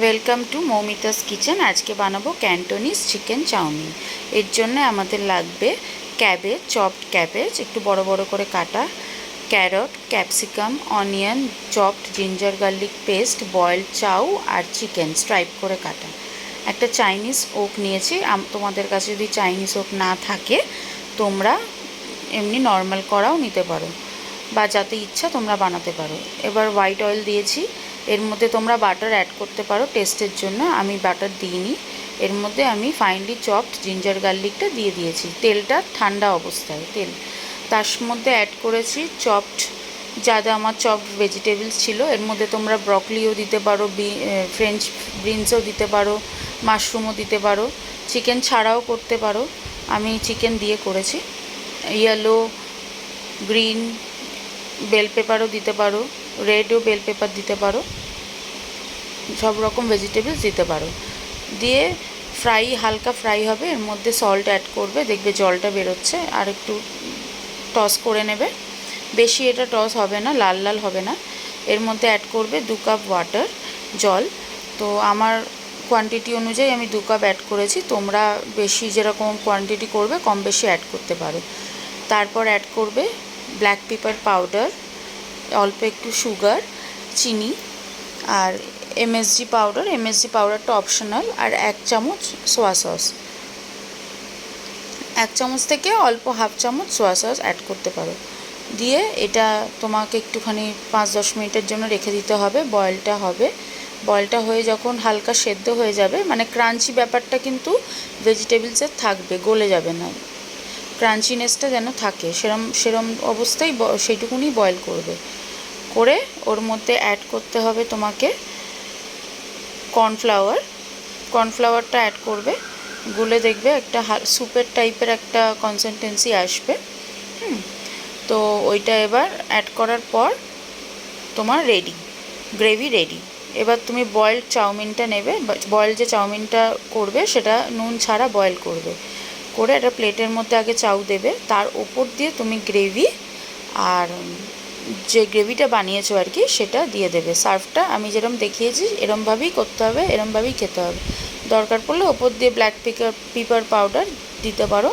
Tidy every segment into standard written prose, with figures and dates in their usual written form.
Welcome to Moumita's kitchen. আজকে বানাবো Cantonese chicken chowmein. এর জন্য আমাদের লাগবে ক্যাবেজ, চপড ক্যাবেজ একটু বড় বড় করে কাটা, carrot, capsicum, onion, chopped ginger garlic paste, boiled chow আর চিকেন স্ট্রাইপ করে কাটা। একটা চাইনিজ ওক নিয়েছি। তোমাদের কাছে যদি চাইনিজ ওক না থাকে তোমরা এমনি নর্মাল কড়াও নিতে পারো, বা যাতে ইচ্ছা তোমরা বানাতে পারো। এবার হোয়াইট অয়েল দিয়েছি, এর মধ্যে তোমরা বাটার অ্যাড করতে পারো টেস্টের জন্য। আমি বাটার দিইনি। এর মধ্যে আমি ফাইনলি চপড জিঞ্জার গার্লিকটা দিয়ে দিয়েছি, তেলটা ঠান্ডা অবস্থায় তার মধ্যে অ্যাড করেছি চপড, আমার চপড ভেজিটেবলস ছিল। এর মধ্যে তোমরা ব্রকলিও দিতে পারো, ফ্রেঞ্চ বিনসও দিতে পারো, মাশরুমও দিতে পারো, চিকেন ছাড়াও করতে পারো। আমি চিকেন দিয়ে করেছি। ইয়েলো, গ্রিন বেল পেপারও দিতে পারো, রেডও বেল পেপার দিতে পারো, সব রকম ভেজিটেবলস দিতে পারো। দিয়ে হালকা ফ্রাই হবে। এর মধ্যে সল্ট অ্যাড করবে, দেখবে জলটা বেরোচ্ছে, আর একটু টস করে নেবে। বেশি এটা টস হবে না, লাল লাল হবে না। এর মধ্যে অ্যাড করবে 2 কাপ ওয়াটার, জল। তো আমার কোয়ান্টিটি অনুযায়ী আমি 2 কাপ অ্যাড করেছি। তোমরা বেশি যেরকম কোয়ান্টিটি করবে কম বেশি অ্যাড করতে পারো। তারপর অ্যাড করবে ব্ল্যাক পেপার পাউডার, অল্প একটু সুগার, চিনি, আর এমএসজি পাউডারটা অপশনাল, আর 1 চামচ সোয়া সস। 1 চামচ থেকে অল্প হাফ চামচ সোয়া সস অ্যাড করতে পারো। দিয়ে এটা তোমাকে একটুখানি 5-10 মিনিটের জন্য রেখে দিতে হবে। বয়েলটা হয়ে যখন হালকা সেদ্ধ হয়ে যাবে, মানে ক্রাঞ্চি ব্যাপারটা কিন্তু ভেজিটেবলসের থাকবে, গলে যাবে না, ক্রাঞ্চিনেসটা যেন থাকে, সেরম অবস্থায় সেইটুকুনি বয়েল করে ওর মধ্যে অ্যাড করতে হবে তোমাকে কর্নফ্লাওয়ারটা অ্যাড করবে। গুলে দেখবে একটা স্যুপের টাইপের একটা কনসিস্টেন্সি আসবে। তো ওইটা এবার অ্যাড করার পর তোমার গ্রেভি রেডি। এবার তুমি বয়েলড চাউমিনটা নেবে, বয়েল যে চাউমিনটা করবে সেটা নুন ছাড়া বয়েল করে একটা প্লেটের মধ্যে আগে চাউ দেবে, তার ওপর দিয়ে তুমি গ্রেভি আর যে গ্রেভিটা বানিয়েছো আর কি সেটা দিয়ে দেবে। সার্ভটা আমি যেরকম দেখিয়েছি এরমভাবেই করতে হবে, এরমভাবেই খেতে হবে। দরকার পড়লে ওপর দিয়ে ব্ল্যাক পেপার পাউডার দিতে পারো।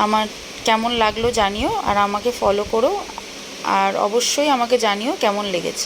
আমার কেমন লাগলো জানিও, আর আমাকে ফলো করো, আর অবশ্যই আমাকে জানিও কেমন লেগেছে।